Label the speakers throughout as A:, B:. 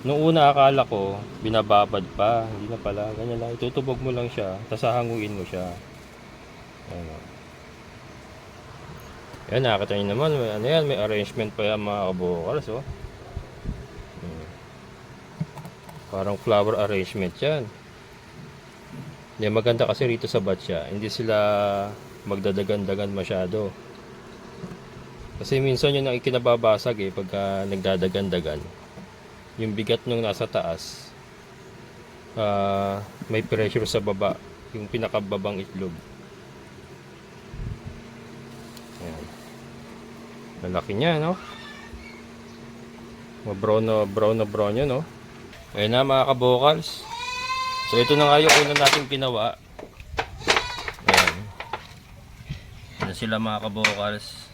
A: Nung una akala ko, binababad pa. Hindi na pala. Ganyan lang. Itutubog mo lang siya. Tapos hahanguin mo siya. Ayan o. Ayan, nakakita nyo naman. May, ano yan, may arrangement pa yan mga kabukals. Oh. Parang flower arrangement yan. Hindi, maganda kasi rito sa batya. Hindi sila magdadagan-dagan masyado. Kasi minsan yun ang ikinababasag eh. Pagka nagdadagan-dagan. Yung bigat nung nasa taas. May pressure sa baba. Yung pinakababang itlog. Ayan. Malaki niya, no? Brown na brown yun, no? Ayun na mga kabokals. So ito na nga yung una natin ginawa. Ayan. Ano sila mga kabokals.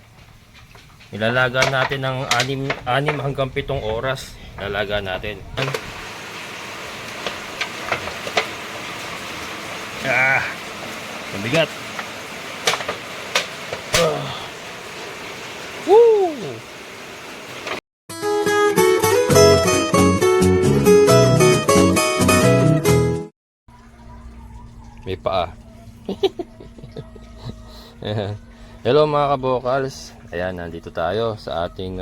A: Ilalaga natin ng 6 hanggang 7 oras. Ilalaga natin. Mabigat. Woo! May paa. Hello mga kabokals. Ayan, nandito tayo sa ating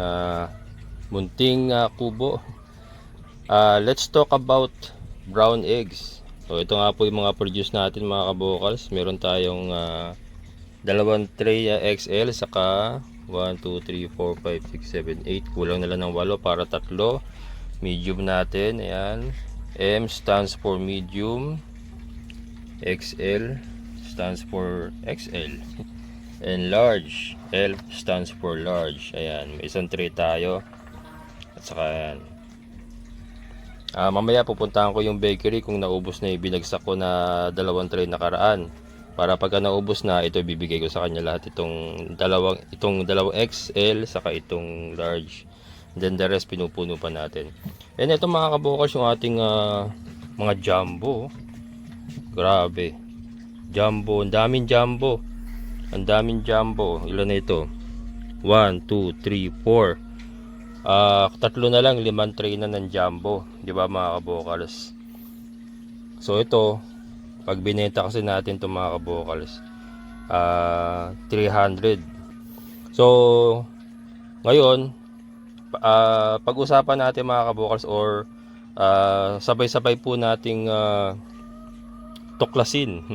A: munting kubo. Let's talk about brown eggs. So ito nga po yung mga produce natin mga kabokals. Meron tayong dalawang tray XL saka 1, 2, 3, 4, 5, 6, 7, 8. Kulang na lang ng 8 para tatlo. Medium natin. Ayan. M stands for medium. XL stands for XL. And large. L stands for large. Ayan. May isang tray tayo. At saka ayan. Mamaya pupuntahan ko yung bakery kung naubos na yung binagsak ko na dalawang tray nakaraan. Para pagka naubos na, ito bibigay ko sa kanya lahat itong dalawang XL saka itong large. And then the rest pinupuno pa natin. And ito mga kabukas yung ating mga jumbo. Grabe. Jumbo, ang daming jumbo. Ang daming jumbo. Ilan na ito? 1, 2, 3, 4. Tatlo na lang, 5 tray na ng jumbo. 'Di ba mga kabokals? So ito, pag binenta kasi natin 'tong mga kabokals, 300. So ngayon, pag-usapan natin mga kabokals or sabay-sabay po nating tuklasin.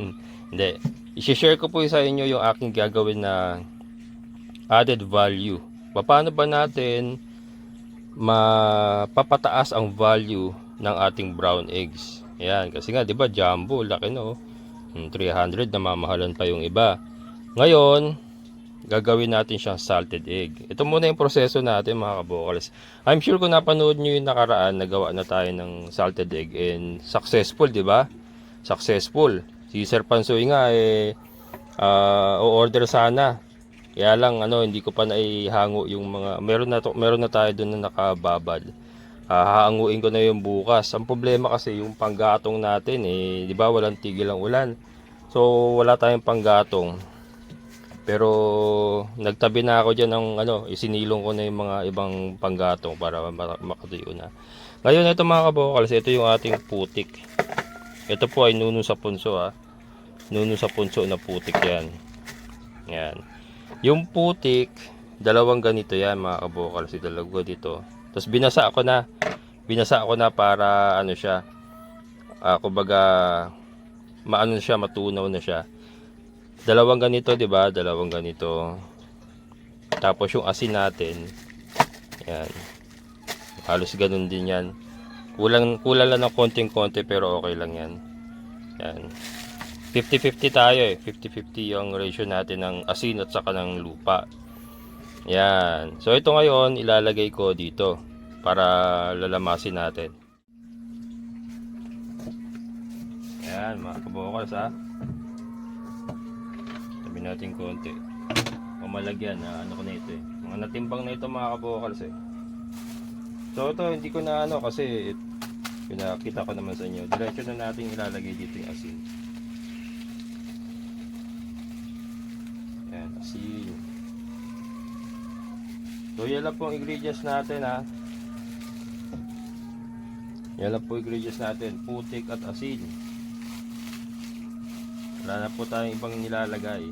A: Hindi. I-share ko po sa inyo yung aking gagawin na added value. Paano ba natin mapapataas ang value ng ating brown eggs? Ayan, kasi nga 'di ba jumbo, laki no. 300 na mamahalan pa yung iba. Ngayon, gagawin natin siyang salted egg. Ito muna yung proseso natin mga kabokals. I'm sure kung napanood nyo yung nakaraan, nagawa na tayo ng salted egg and successful, 'di ba? Successful. Si Sir Pansoy nga o-order sana. Kaya lang hindi ko pa naihango yung mga meron na tayo doon na nakababad. Hahanguin ko na yung bukas. Ang problema kasi yung panggatong natin 'di ba walang tigil ang ulan. So wala tayong panggatong. Pero nagtabi na ako diyan ng isinilong ko na yung mga ibang panggatong para makatuyo na. Ngayon ito mga kabokals, ito yung ating putik. Ito po ay nuno sa punso Nuno sa punso na putik yan. Yan. Yung putik, dalawang ganito yan mga kabokals. Dalawa dito. Tapos binasa ko na para siya. Kumbaga maano siya, matunaw na siya. Dalawang ganito, 'di ba? Dalawang ganito. Tapos yung asin natin. Yan. Halos ganun din yan. Kulang lang ng konting-konti pero okay lang yan. Yan. 50-50 tayo 50-50 yung ratio natin ng asin at saka ng lupa. Yan. So ito ngayon ilalagay ko dito para lalamasin natin. Yan mga kabokals Tabi natin konti. Malagyan ko na ito mga natimbang na ito mga kabokals So ito hindi ko na kasi pinakita ko naman sa inyo. Diretso na natin ilalagay dito yung asin. Yan, asin. So yan lang pong ingredients natin Yan lang po ingredients natin, putik at asin. Wala na po tayong ibang nilalagay.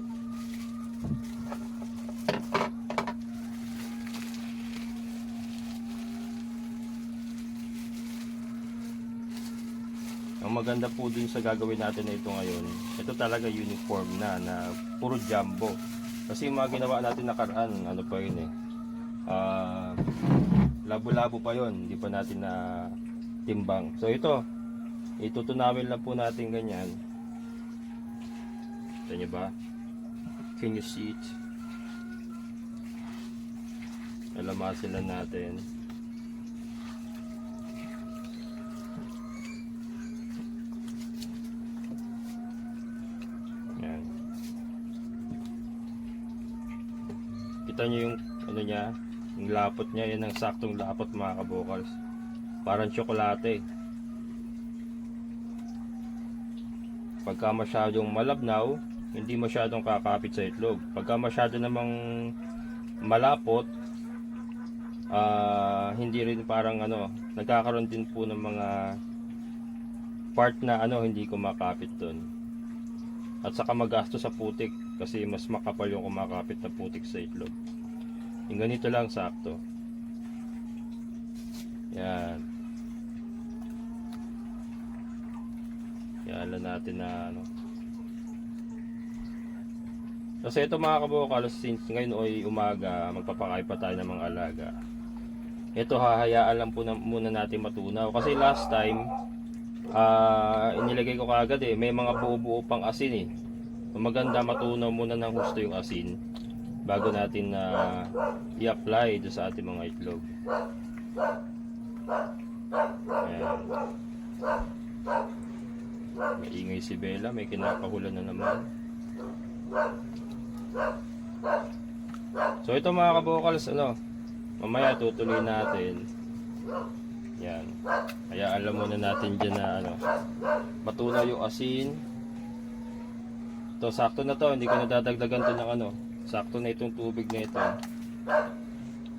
A: Ang maganda po dun sa gagawin natin na ito ngayon, ito talaga uniform na puro jumbo. Kasi yung mga ginawa natin nakaraan, ano pa yun labo-labo pa yun, hindi pa natin na timbang. So ito, itutunawin lang po natin ganyan. Ito nyo ba? Can you see it? Alamasin lang natin. Yan. Kita nyo yung ano niya, yung lapot niya, yan ang saktong lapot mga kabokals. Parang tsokolate. Pagka masyadong malabnaw, hindi masyadong kakapit sa itlog. Pagka masyado namang malapot, hindi rin parang ano, nagkakaroon din po ng mga part na ano, hindi kumakapit doon. At saka magasto sa putik kasi mas makapal yung kumakapit na putik sa itlog. Yung ganito lang sakto. Yan. Yan natin na ano. Kasi ito mga kabokal, since ngayon ay umaga, magpapakain pa tayo ng mga alaga. Ito hahayaan lang po muna natin matunaw. Kasi last time, inilagay ko kagad may mga buo-buo pang asin Maganda matunaw muna ng husto yung asin bago natin i-apply do sa ating mga itlog. Ayan. May ingay si Bella, may kinakahulan na naman. So ito mga kabokals, mamaya tutuloy natin. Yan. Kaya alam muna natin dyan na matunaw yung asin. Ito, sakto na to, hindi ko nadadagdagan to ng sakto na itong tubig na ito.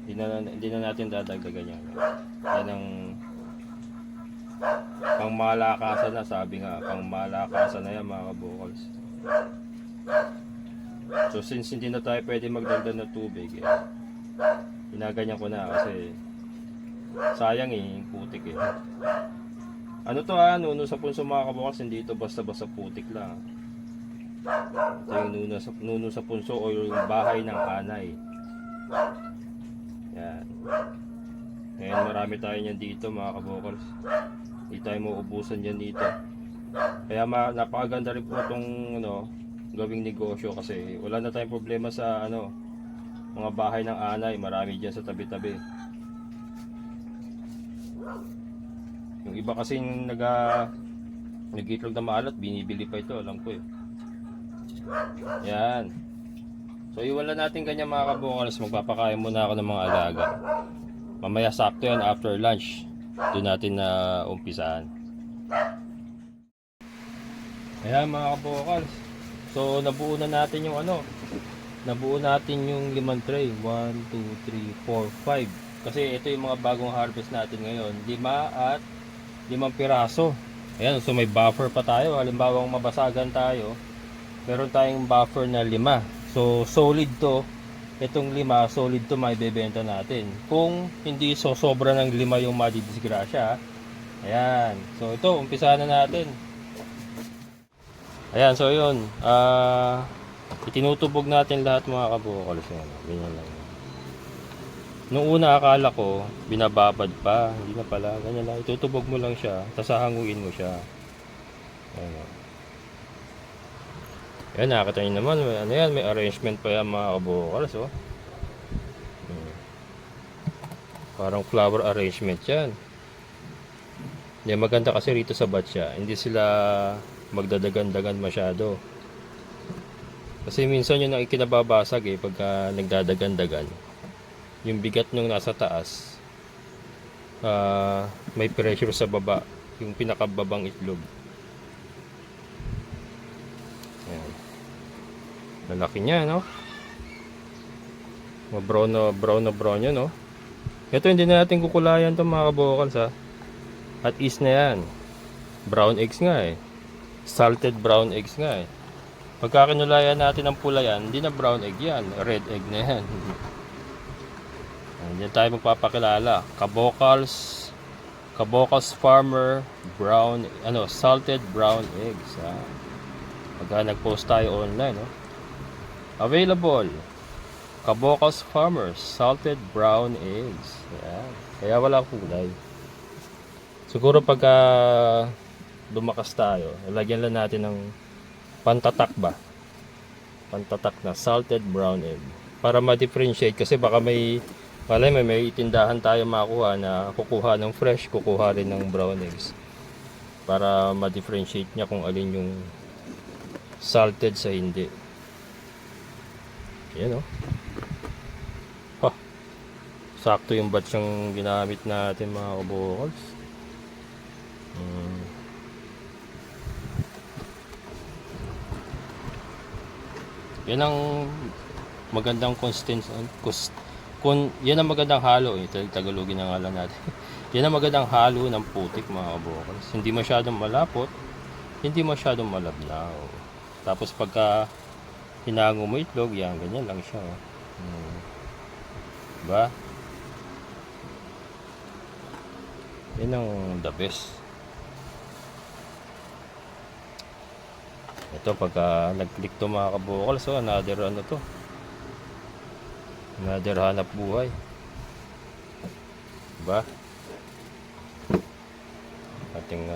A: Hindi na natin dadagdagan yan. Yan ang pangmalakasan na, sabi nga, pangmalakasan na yan mga kabokals. So since hindi na tayo pwede magdagdag ng tubig, ginaganyan ko na kasi sayang yung putik Ano to nuno sa punso mga kabokals, hindi ito basta-basta putik lang. Ito yung nuno sa punso o yung bahay ng anay. Yan. Ngayon marami tayo niyan dito mga kabokals. Hindi tayo mauubusan dyan dito. Kaya napakaganda rin po itong gawing negosyo kasi wala na tayong problema sa mga bahay ng anay. Marami dyan sa tabi-tabi. Yung iba kasing nag-itlog na maalat, binibili pa ito, alam ko Yan. So iwala natin ganyan mga kabokals. Magpapakain muna ako ng mga alaga. Mamaya sakto yan after lunch. Doon natin na umpisahan. Ayan mga kabokals. So nabuo na natin yung nabuo natin yung 5 tray. 1, 2, 3, 4, 5. Kasi ito yung mga bagong harvest natin ngayon. 5 at 5 piraso. Ayan, so may buffer pa tayo. Halimbawa kung mabasagan tayo, meron tayong buffer na 5. So solid to. Itong 5, solid to maibebenta natin. Kung hindi sobra ng 5 yung madidisgrasya. Ayan. So ito, umpisahan na natin. Ayan, so yun. Itinutubog natin lahat mga kabokals. Ganyan lang. Nung una akala ko, binababad pa. Hindi na pala. Ganyan lang. Itutubog mo lang siya. Tapos hahanguin mo siya. Ayan. Ayan, nakakita nyo naman. May arrangement pa yan mga kabokals. Parang flower arrangement yan. Hindi, maganda kasi rito sa batya. Hindi sila magdadagan-dagan masyado. Kasi minsan yun ang ikinababasag pagka nagdadagan-dagan. Yung bigat nung nasa taas, may pressure sa baba, yung pinakababang itlog. Ayan. Lalaki niya, brown na brown yun, Ito hindi na natin kukulayan to mga kabokals, At is na yan. Brown eggs nga eh. Salted brown eggs nga eh. Pagka kinulayan natin ng pula yan, hindi na brown egg yan. Red egg na yan. Diyan tayo magpapakilala. Kabocals Farmer brown, salted brown eggs. Pagka nag-post tayo online, available. Kabocals Farmer salted brown eggs. Yan. Kaya wala kulay. Siguro pagka lumakas tayo, lagyan lang natin ng pantatak ba? Pantatak na salted brown egg. Para ma-differentiate kasi baka may tindahan tayo makuha na kukuha ng fresh, kukuha rin ng brown eggs. Para ma-differentiate niya kung alin yung salted sa hindi. Yan sakto yung batch yung ginamit natin mga kabokals. Yan ang magandang yan ang magandang halo Tagalogin na nga lang natin. Yan ang magandang halo ng putik mga kabokals. Hindi masyadong malapot, hindi masyadong malabnaw. Tapos pagka hinango mo itlog, yan, ganyan lang siya. Diba? Yan ang the best. Ito pagka nag-click to mga kabokals, so another another hanap buhay. Diba? Ating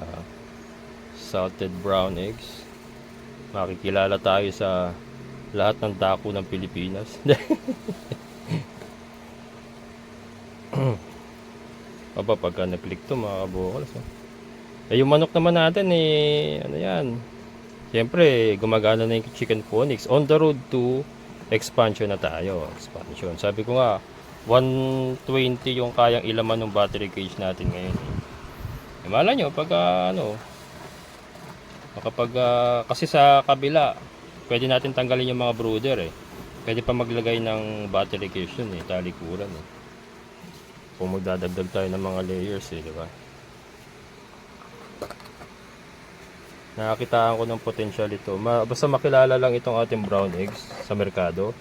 A: salted brown eggs. Makikilala tayo sa lahat ng dako ng Pilipinas. Pagka nag-click to mga kabokals. Yung manok naman natin ano yan. Siyempre, gumagana na yung chicken phonics. On the road to expansion na tayo. Expansion. Sabi ko nga, 120 yung kayang ilaman ng battery cage natin ngayon. Malay nyo, kasi sa kabila, pwede natin tanggalin yung mga brooder eh. Pwede pa maglagay ng battery cage yun eh, talikuran eh. Kung magdadagdag tayo ng mga layers eh, di ba? Nakakitaan ko ng potential ito. Basta makilala lang itong ating brown eggs sa merkado.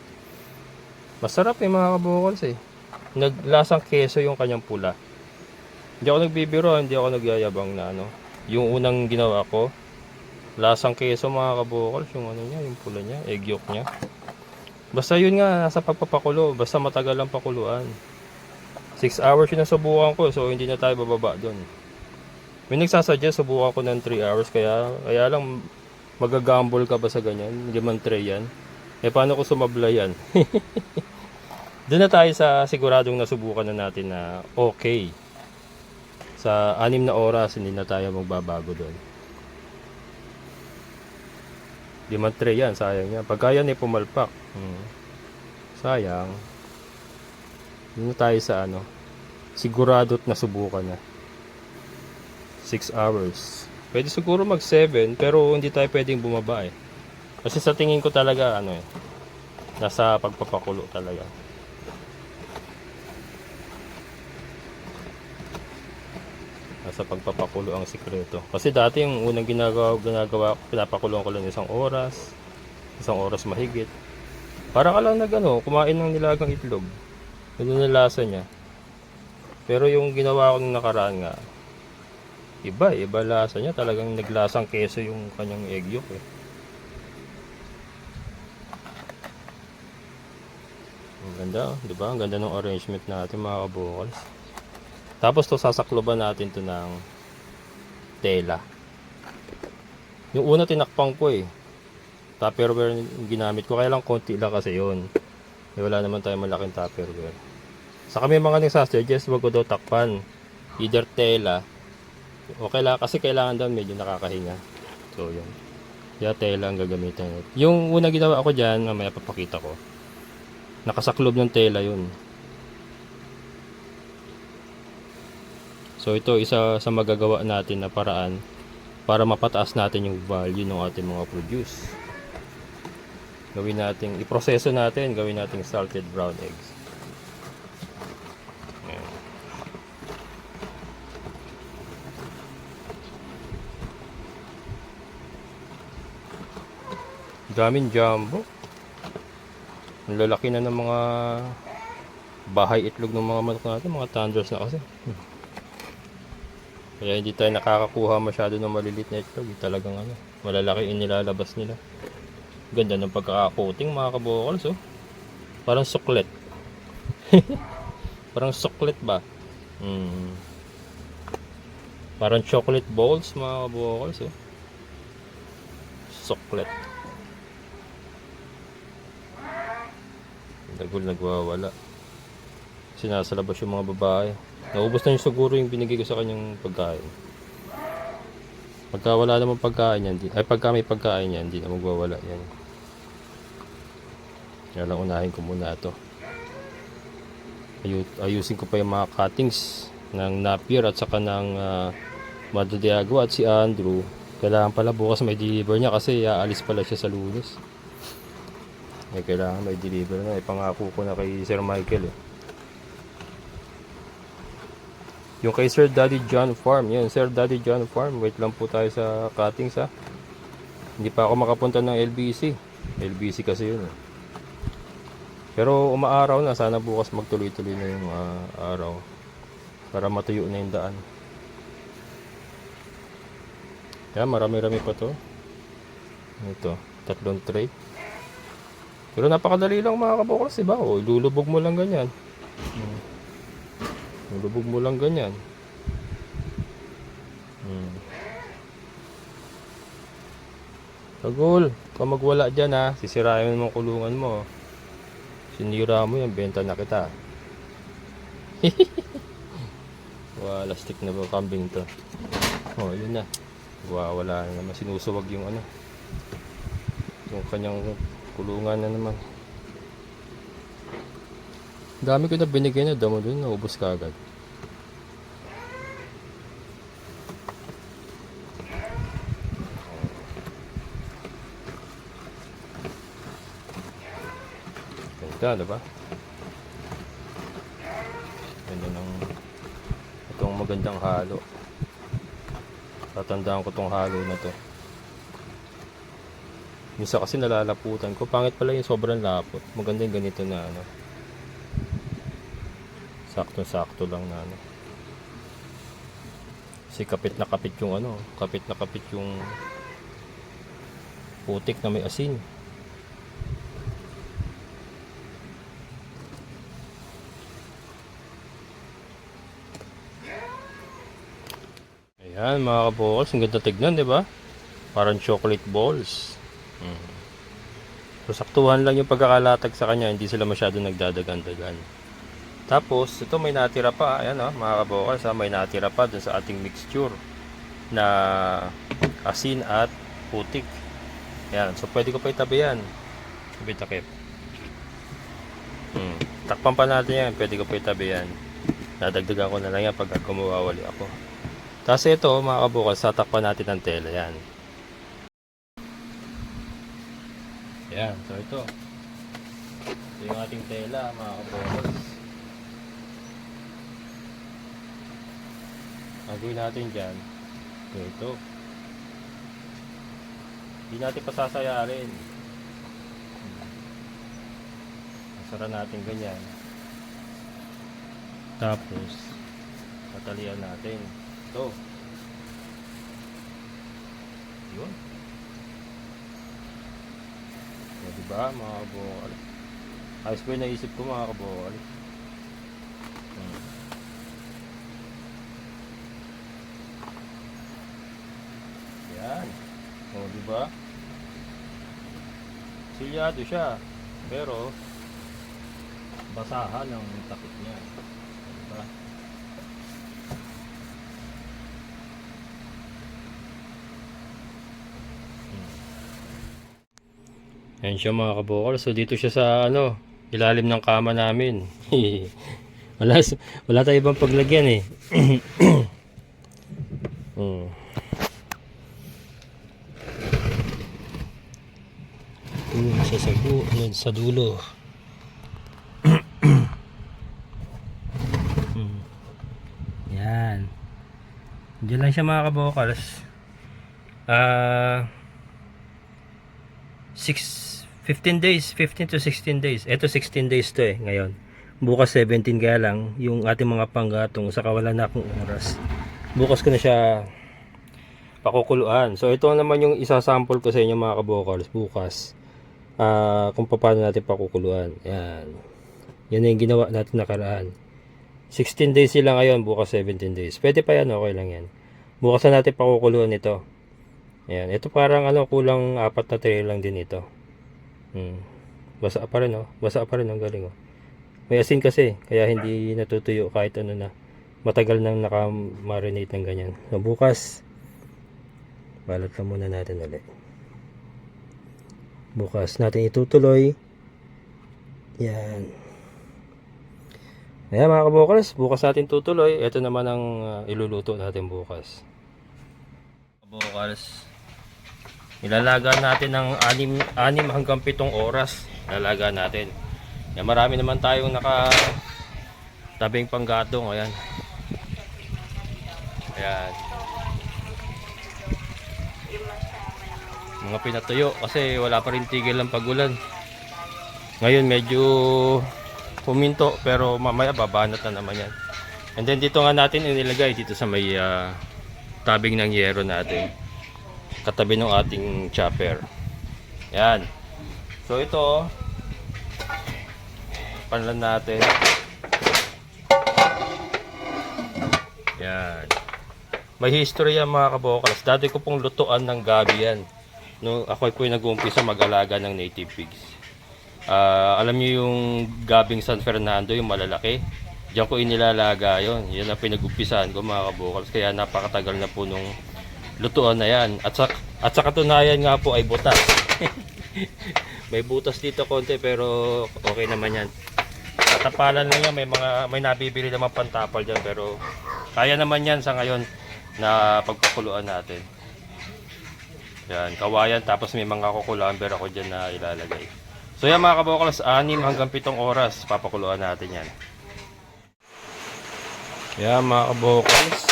A: Masarap mga kabokals eh. Naglasang keso yung kanyang pula. Hindi ako nagbibiro, hindi ako nagyayabang na yung unang ginawa ko, lasang keso mga kabokals, yung niya, yung pula niya, egg yolk niya. Basta yun nga, nasa pagpapakulo, basta matagal ang pakuluan. 6 hours yung nasubukan ko, so hindi na tayo bababa doon. May nagsasuggest, subukan ko ng 3 hours, kaya lang magagamble ka ba sa ganyan? Hindi man tray yan. Paano ko sumabla yan? Doon na tayo sa siguradong nasubukan na natin na okay. Sa 6 na oras, hindi na tayo magbabago doon. Hindi man tray yan, sayang yan. Pagka yan pumalpak, sayang. Doon na tayo sa sigurado't nasubukan na. 6 hours. Pwede siguro mag 7 pero hindi tayo pwedeng bumaba eh. Kasi sa tingin ko talaga nasa pagpapakulo talaga. Nasa pagpapakulo ang sikreto. Kasi dati yung unang ginagawa pinapakuloan ko lang 1 oras. 1 oras mahigit. Para ka lang kumain ng nilagang itlog. Ganun ang lasa niya. Pero yung ginawa ko nung nakaraan nga, iba lasa niya, talagang naglasang keso yung kanyang egg yolk eh. Ang ganda, di ba? Ang ganda ng arrangement natin mga kabokals. Tapos to sasakloban natin to ng tela. Yung una tinakpang ko eh. Tupperware ginamit ko, kaya lang konti lang kasi yun. Wala naman tayo malaking Tupperware. Sa kami mga nagsasuggest, wag ko daw takpan. Either tela, okay lang, kasi kailangan daw medyo nakakahinga. So yun. Kaya tela ang gagamitin. Yung una ginawa ko dyan, mamaya papakita ko. Nakasaklob ng tela yun. So ito isa sa magagawa natin na paraan para mapataas natin yung value ng ating mga produce. Iproseso natin, gawin nating salted brown eggs. daming jumbo. Ang lalaki na ng mga bahay itlog ng mga manok natin, mga thunders na kasi. Kaya hindi tayo nakakakuha masyado ng maliliit na itlog. Talagang ano, malalaki yung nilalabas nila. Ganda ng pagkakakoting mga kabokals, oh. Parang suklet. Parang suklet ba? Parang chocolate balls mga kabokals, oh. Suklet. Dagol nagwawala. Kasi nasa labas yung mga babae. Naubos na yung siguro yung binigay ko sa kanyang pagkain. Pagka wala naman pagkain yan, pagka may pagkain yan, hindi na magwawala yan. Kaya lang unahin ko muna ito. Ayusin ko pa yung mga cuttings ng Napier at saka ng Madre de Agua at si Andrew. Kailangan pala bukas may deliver niya kasi aalis pala siya sa Lunes. Kailangan may deliver na. Ipangako ko na kay Sir Michael eh. Yung kay Sir Daddy John Farm. Yan, Sir Daddy John Farm. Wait lang po tayo sa cuttings ha. Hindi pa ako makapunta ng LBC. LBC kasi yun eh. Pero umaaraw na. Sana bukas magtuloy-tuloy na yung araw. Para matuyo na yung daan. Yan, marami-rami pa to. Ito, 3 tray. Pero napakadali lang mga kabokals, diba? O, ilulubog mo lang ganyan. Ilulubog mo lang ganyan. Tagol, kung magwala dyan ha, sisirain mo yung kulungan mo. Sinira mo yan, benta na kita. Wala, stick na ba kambing to? Oh, yun na. Wala na naman, sinusuwag yung ano. Yung kanyang kulungan na naman. Dami ko na binigay na damo dun, naubos ka agad. Ganda, diba? Ganda ng itong magandang halo. Tatandaan ko tong halo na to. Minsan kasi nalalaputan ko. Pangit pala yung sobrang lapot. Maganda yung ganito na ano. Sakto-sakto lang na ano. Kasi kapit na kapit yung ano. Kapit na kapit yung putik na may asin. Ayan mga kabokals. Ang ganda tignan, diba? Parang chocolate balls. So saktuhan lang yung pagkakalatag sa kanya. Hindi sila masyado nagdadagan-dagan. Tapos, ito may natira pa. Ayan mga kabokals, may natira pa dun sa ating mixture na asin at putik. Ayan, so pwede ko pa itabi yan. Sabi takip. Takpan pa natin yan. Pwede ko pa itabi yan. Nadagdagan ko na lang yan pag kumawawali ako. Tapos ito mga kabokals, tatakpan natin ng tela. Yan. Ayan, so ito yung ating tela mga kabokals. Ang gawin natin dyan, ito. Hindi natin pasasayarin. Masara natin ganyan. Tapos, tatalian natin. Ito. Yun. O, diba mga kabokal? Ayos ko yung naisip ko mga kabokal. Yan. O, diba? Silyado siya. Pero, basahan ang takip niya. Diba? Yan siya mga kabokal. So, dito siya sa, ano, ilalim ng kama namin. wala tayo ibang paglagyan eh. Sa dulo. Yan. Diyan lang siya mga kabokals. 15 days, 15 to 16 days. Ito 16 days to ngayon. Bukas 17 kaya lang yung ating mga panggatong saka wala na akong oras. Bukas ko na siya pakukuluan. So ito naman yung isasample ko sa inyo mga kabokals bukas. Kung paano natin pakukuluan. Yan. Yan yung ginawa natin nakaraan. 16 days sila ngayon, bukas 17 days. Pwede pa yan, okay lang yan. Bukas na natin pakukuluan ito. Ayan, ito parang kulang 4 na tray lang din ito. Basa pa rin, basa pa rin, ang galing. May asin kasi, kaya hindi natutuyo kahit ano na. Matagal nang naka-marinate ng ganyan. So bukas, balat na muna natin ulit. Bukas natin itutuloy. Yan. Ayan mga kabokals, bukas natin tutuloy. Ito naman ang iluluto natin bukas. Kabokals, ilalaga natin ng 6 hanggang 7 oras. Ilalaga natin. Yan, marami naman tayong tabing panggatong. Ayan. Ayan. Mga pinatuyo kasi wala pa rin tigil ng pagulan. Ngayon medyo huminto pero mamaya babanat na naman yan. And then dito nga natin inilagay dito sa may tabing ng yero natin. Katabi ng ating chopper. Yan. So ito panlan natin. Yan. May history yan mga kabokals. Dati ko pong lutuan ng gabi yan. No, ako po yung nag-uumpisa mag-alaga ng native pigs. Alam niyo yung gabing San Fernando, yung malalaki. Diyan ko inilalaga yon. Yan ang pinag-umpisahan ko mga kabokals. Kaya napakatagal na po nung lutuan na yan. At sa katunayan nga po ay butas. May butas dito konti pero okay naman yan. Tapalan lang yan. May nabibili naman pantapal dyan. Pero kaya naman yan sa ngayon na pagpapakuluan natin. Yan, kawayan. Tapos may mga kukulamber ako dyan na ilalagay. So yan mga kabokals, 6 hanggang 7 oras papakuluan natin yan. Yan mga kabokals,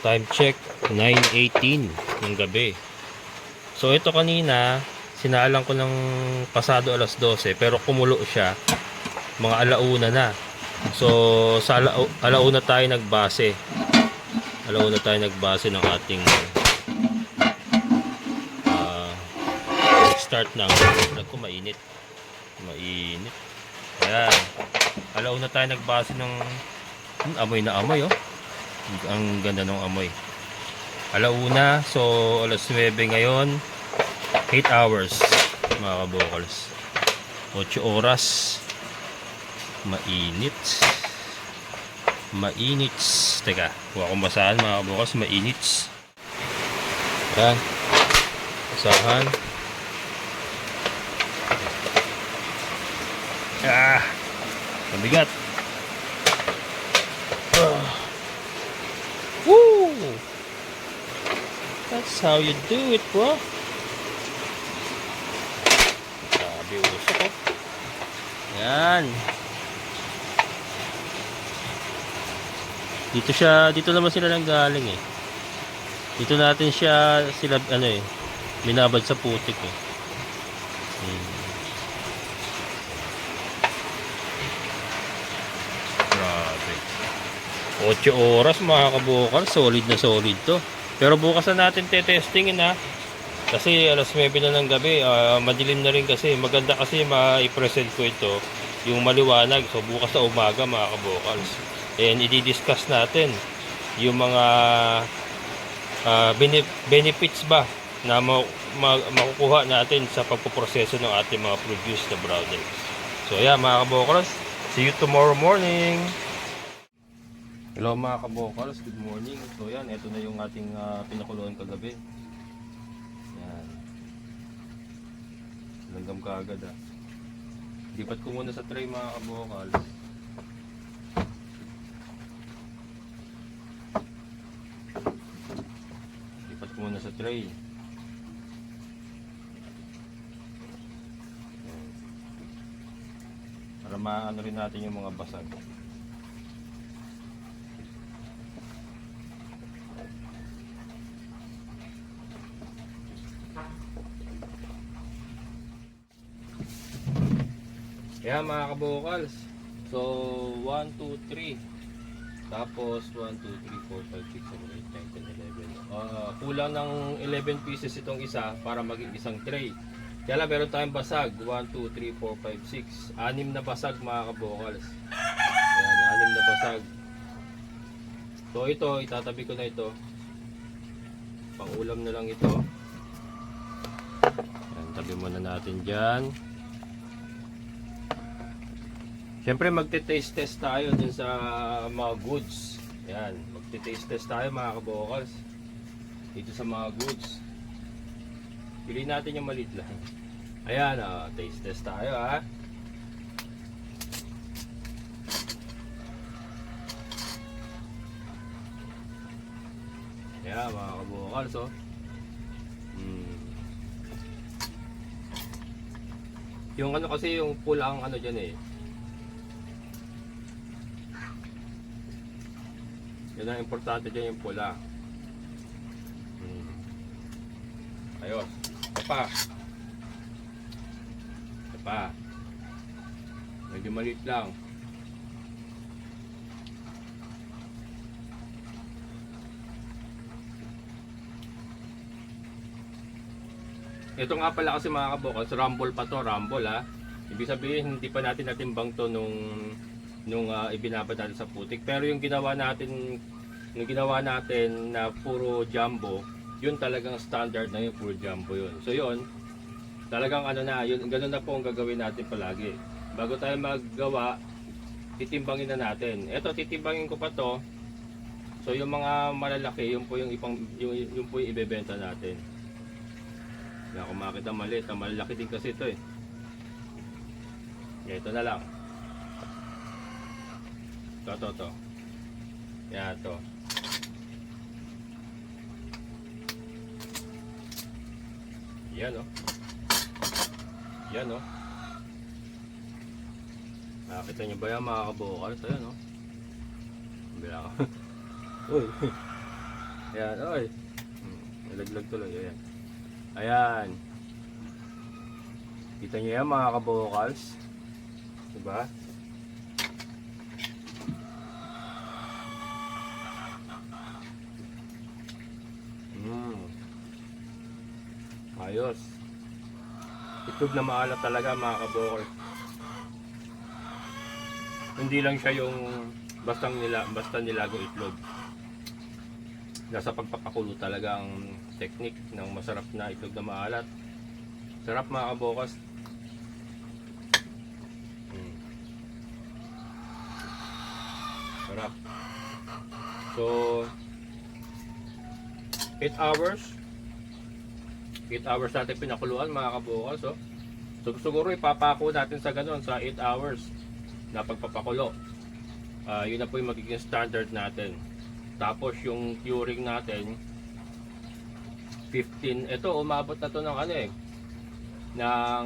A: time check 9:18 ng gabi. So ito kanina sinalang ko ng pasado alas 12 pero kumulo siya mga alauna na. So sa alauna tayo nagbase. Alauna tayo nagbase ng ating start ng vlog ko. Mainit. Ayan. Alauna tayo nagbase ng amoy na amoy ang ganda ng amoy. Alauna, so alas 9 ngayon, 8 hours mga kabokals, 8 oras. Mainit. Teka, huwag akong basahan mga kabokals. Mainit. Ayan, basahan. Mabigat. Woo! That's how you do it, bro. Sabi usok ko. Yan. Dito naman sila nang galing eh. Dito natin sila binabad sa putik eh. Grabe. 8 oras mga kabukal, solid na solid to. Pero bukas na natin te-testingin ha. Kasi alas 9 na ng gabi, madilim na rin kasi. Maganda kasi ma-present ko ito, yung maliwanag. So bukas na umaga mga kabukals. And i-discuss natin yung mga benefits ba na makukuha natin sa pagpoproseso ng ating mga produced na brown eggs. So yeah mga kabokals, see you tomorrow morning. Hello mga kabokals, good morning. So yan, ito na yung ating pinakuluan kagabi. Yan. Langgam ka agad ha. Lipat ko muna sa tray mga kabokals. Lipat ko muna sa tray. Para maano rin natin yung mga basag. Yan mga kabukals. So 1, 2, 3. Tapos 1, 2, 3, 4, 5, 6, 7, 8, 9, 10, 11. Kulang ng 11 pieces itong isa para maging isang tray. Kaya lang meron tayong basag. 1, 2, 3, 4, 5, 6. 6 na basag mga kabukals. Yan, 6 na basag. So ito, itatabi ko na ito. Pang-ulam na lang ito. Yan, tabi muna natin dyan. Siyempre magte-taste test tayo dun sa mga goods. Yan, magte-taste test tayo mga kabukals. Dito sa mga goods. Piliin natin yung maliit lang. Ayan, taste test tayo ha. Ayan mga kabukals oh. Yung ano kasi yung pulang ano dyan eh. Yan ang importante dyan yung pula. Ayos. Ito pa. Medyo maliit lang. Ito nga pala kasi mga kabukals, rumble pa to, rumble ha. Ibig sabihin hindi pa natin natimbang to nung ibinabad natin sa putik. Pero yung ginawa natin na puro jumbo, yun talagang standard na yun, puro jumbo yun. So yun, talagang ano na, yun, ganun na po ang gagawin natin palagi. Bago tayo maggawa, titimbangin na natin. Ito, titimbangin ko pa to. So yung mga malalaki, yun po yung ibebenta natin. Yan, kung makita maliit, malalaki din kasi ito eh. Yan, ito na lang. Ito. Yan, ito. Yan oh. Yan oh. Nakita nyo ba yan mga kabukals? Ayan oh. Bila ka. Uy. Yan, oy. Nalaglag tuloy. Ayan. Ayan. Kita nyo yan mga kabukals. Diba? Ayos. Itlog na maalat talaga mga kabukals. Hindi lang siya yung basta nilagong itlog. Nasa pagpapakulo talaga ang technique ng masarap na itlog na maalat. Sarap mga kabukals. Sarap. So 8 hours. 8 hours natin pinakuluan mga kabukals oh. So siguro ipapako natin sa ganun sa 8 hours na pagpapakulo. Yun na po yung magiging standard natin. Tapos yung curing natin 15, ito umabot na to ng ano eh ng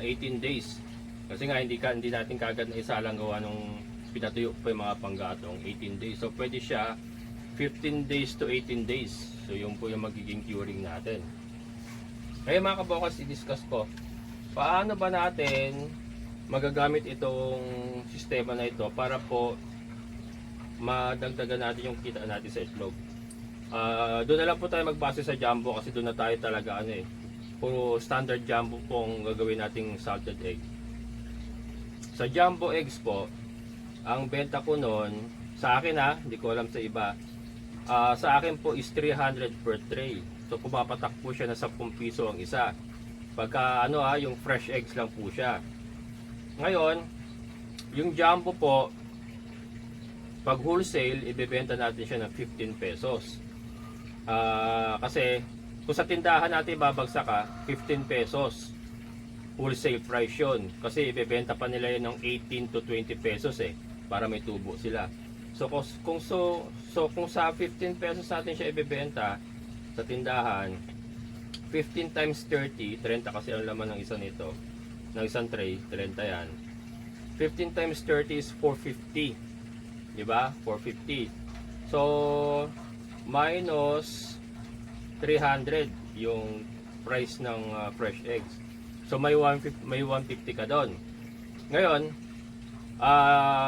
A: 18 days. Kasi nga hindi natin kagad na isa lang gawa nung pinatuyo po yung mga panggatong 18 days. So pwede siya 15 days to 18 days. So yun po yung magiging curing natin. Kaya mga kabukals, i-discuss ko paano ba natin magagamit itong sistema na ito para po madagdagan natin yung kita natin sa itlog. Doon na lang po tayo magbase sa jumbo kasi doon na tayo talaga ano eh. Puro standard jumbo pong gagawin nating salted egg. Sa jumbo eggs po, ang benta ko noon, sa akin hindi ko alam sa iba, sa akin po is 300 per tray. So pumapatak po siya na 10 piso ang isa. Pagka yung fresh eggs lang po siya. Ngayon, yung jumbo po, pag wholesale, ibebenta natin siya ng 15 pesos. Kasi kung sa tindahan natin babagsak 15 pesos. Wholesale price yun. Kasi ibebenta pa nila yun ng 18 to 20 pesos para may tubo sila. So kung sa 15 pesos natin siya ibebenta sa tindahan, 15 times 30 kasi ang laman ng isa nito, ng isang tray, 30 yan. 15 times 30 is 450. Diba? 450. So minus 300 yung price ng fresh eggs. So may 150 ka doon. Ngayon,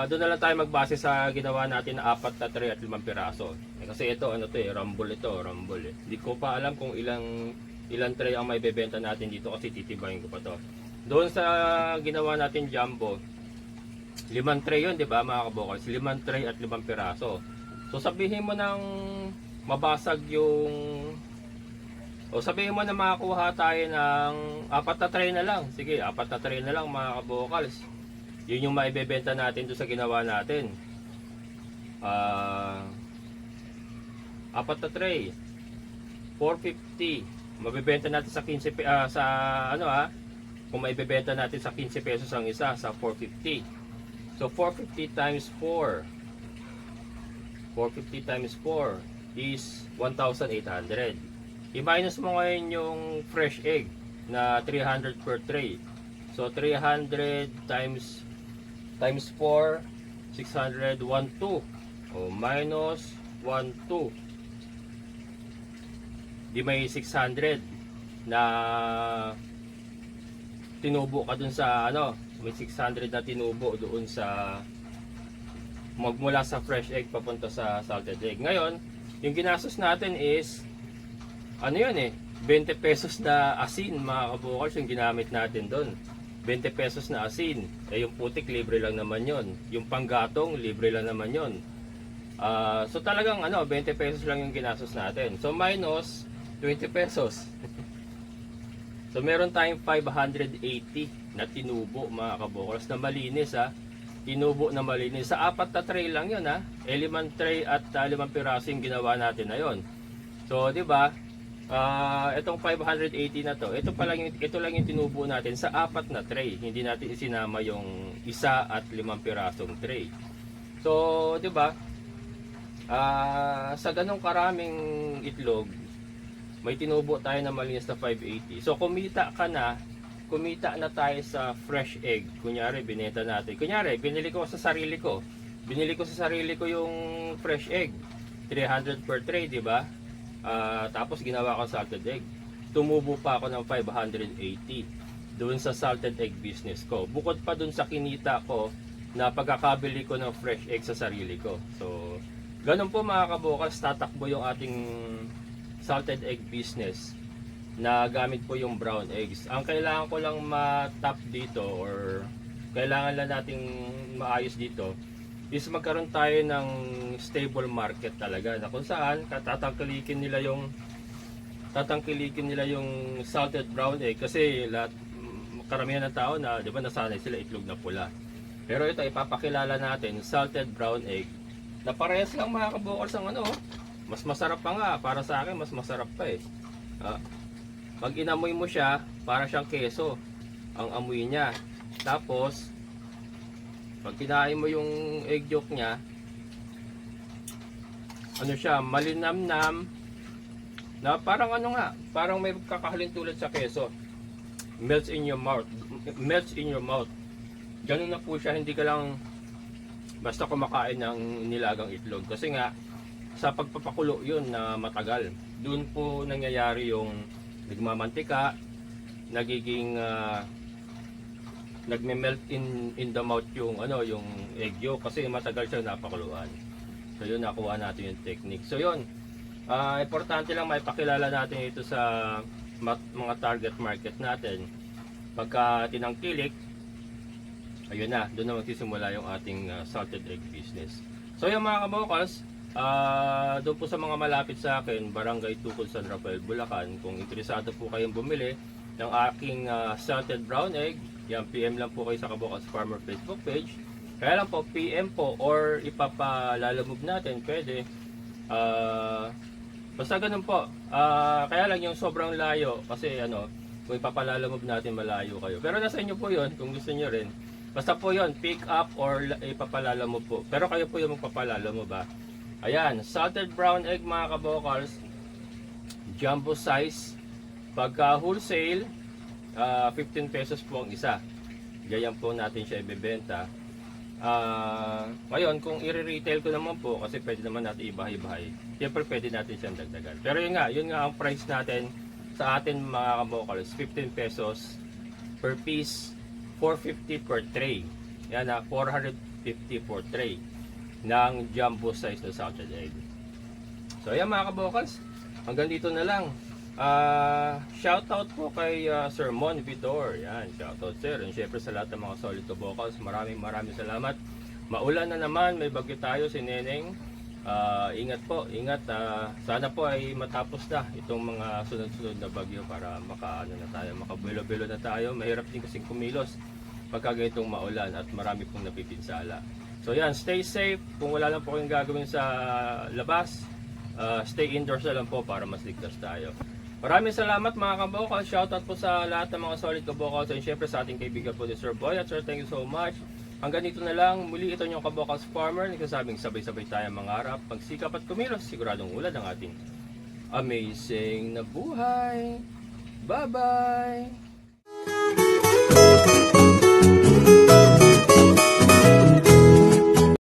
A: doon na lang tayo magbase sa ginawa natin na 4 na tray at 5 piraso. Kasi ito, ano to eh, rumble ito, rumble eh. Hindi ko pa alam kung ilang tray ang may bebenta natin dito kasi titibayin ko pa to. Doon sa ginawa natin jumbo, 5 tray yun, di ba mga kabokals? 5 tray at 5 piraso. So sabihin mo nang mabasag yung, o sabihin mo na makakuha tayo ng 4 na tray na lang. Sige, 4 na tray na lang mga kabokals. Yun yung maibebenta natin doon sa ginawa natin. 4 na tray, 450. Mabebenta natin sa 15 sa ano kung maibebenta natin sa 15 pesos ang isa sa 450. So 450 times 4. 450 times 4 is 1,800. I-minus mo ngayon yung fresh egg na 300 per tray. So 300 times 4, 600, 1,200. O minus 1,200. Di may 600 na tinubo ka dun sa ano, may 600 na tinubo doon sa magmula sa fresh egg papunta sa salted egg. Ngayon, yung ginastos natin is ano yun eh, 20 pesos na asin mga kabukals yung ginamit natin doon. 20 pesos na asin. Eh yung putik libre lang naman yon. Yung panggatong libre lang naman yon. So talagang ano, 20 pesos lang yung ginastos natin. So minus 20 pesos. So meron tayong 580 na tinubo mga kabukals na malinis Tinubo na malinis. Sa 4 na tray lang yun Eh 5 tray at 5 piraso yung ginawa natin na yun. So di ba? Itong 580 na to, ito lang yung tinubo natin sa 4 na tray. Hindi natin isinama yung 1 at 5 pirasong tray. So di ba? Sa ganong karaming itlog, may tinubo tayo na malinis na 580. So kumita na tayo sa fresh egg. Kunyari binenta natin. Kunyari binili ko sa sarili ko. Yung fresh egg. 300 per tray, di ba? Tapos ginawa ko salted egg. Tumubo pa ako ng 580 doon sa salted egg business ko. Bukod pa doon sa kinita ko na pagkakabili ko ng fresh egg sa sarili ko. So, ganun po mga kabukals, tatakbo yung ating salted egg business na gamit po yung brown eggs. Ang kailangan ko lang ma-tap dito or kailangan lang nating maayos dito is magkaroon tayo ng stable market talaga na kung saan tatangkilikin nila yung salted brown egg kasi karamihan ng tao na 'di ba nasanay sila itlog na pula. Pero ito ipapakilala natin salted brown egg na parehas lang mga kabukals ang ano. Mas masarap pa nga, para sa akin mas masarap pa eh. Pag inamoy mo siya, para siyang keso ang amoy niya. Tapos pag kinain mo yung egg yolk niya, ano siya, malinamnam na parang ano nga, parang may kakahalin tulad sa keso. Melts in your mouth. Ganun na po siya, hindi ka lang basta kumakain ng nilagang itlog kasi nga sa pagpapakulo yun na matagal. Doon po nangyayari yung nagmamantika, nagiging nagme-melt in the mouth yung yung egg yolk kasi matagal siya napakuluan. So yun, nakuha natin yung technique. So yun, importante lang maipakilala natin ito sa mga target market natin. Pagka tinangkilik, ayun na, doon na magsisimula yung ating salted egg business. So yung mga kabukals, doon po sa mga malapit sa akin, Barangay Tukol San Rafael, Bulacan, kung interesado po kayong bumili ng aking salted brown egg, yan, PM lang po kayo sa Kabukals Farmer Facebook page. Kaya lang po, PM po or ipapalalamove natin, pwede. Basta ganun po. Kaya lang yung sobrang layo, kasi kung ipapalalamove natin, malayo kayo. Pero nasa inyo po yun, kung gusto nyo rin. Basta po yun, pick up or ipapalalamove po. Pero kayo po yung magpapalalamove ba. Ayan, salted brown egg mga kabokals, jumbo size. Pagka wholesale, 15 pesos po ang isa. Ganyan po natin siya ibebenta. Ngayon, kung i-retail ko naman po, kasi pwede naman natin ibahay-bahay, siyempre pwede natin siyang dagdagan. Pero yun nga ang price natin sa atin mga kabokals, 15 pesos per piece, 450 per tray. Yan na, 450 per tray ng jumbo size na salted egg. So ayan mga kabokals, hanggang dito na lang. Shoutout po kay Sir Mon Vidor. Yan, shoutout sir. And syempre sa lahat ng mga solid kabokals, maraming salamat. Maulan na naman, may bagyo tayo si Neneng. Ingat po, ingat. Sana po ay matapos na itong mga sunod-sunod na bagyo para makabuelo-buelo na tayo. Mahirap din kasing kumilos pagka ganitong maulan at marami pong napipinsala. So yan, stay safe. Kung wala lang po kayong gagawin sa labas, stay indoors na lang po para mas ligtas tayo. Maraming salamat mga kabokals. Shoutout po sa lahat ng mga solid kabokals and syempre sa ating kaibigan po ni Sir Boy. At sir, thank you so much. Hanggang dito na lang. Muli ito yung Kabokals Farmer. Nagsasabing sabay-sabay tayo mangarap. Pagsikap at kumilos, siguradong ulan ang ating amazing na buhay. Bye-bye!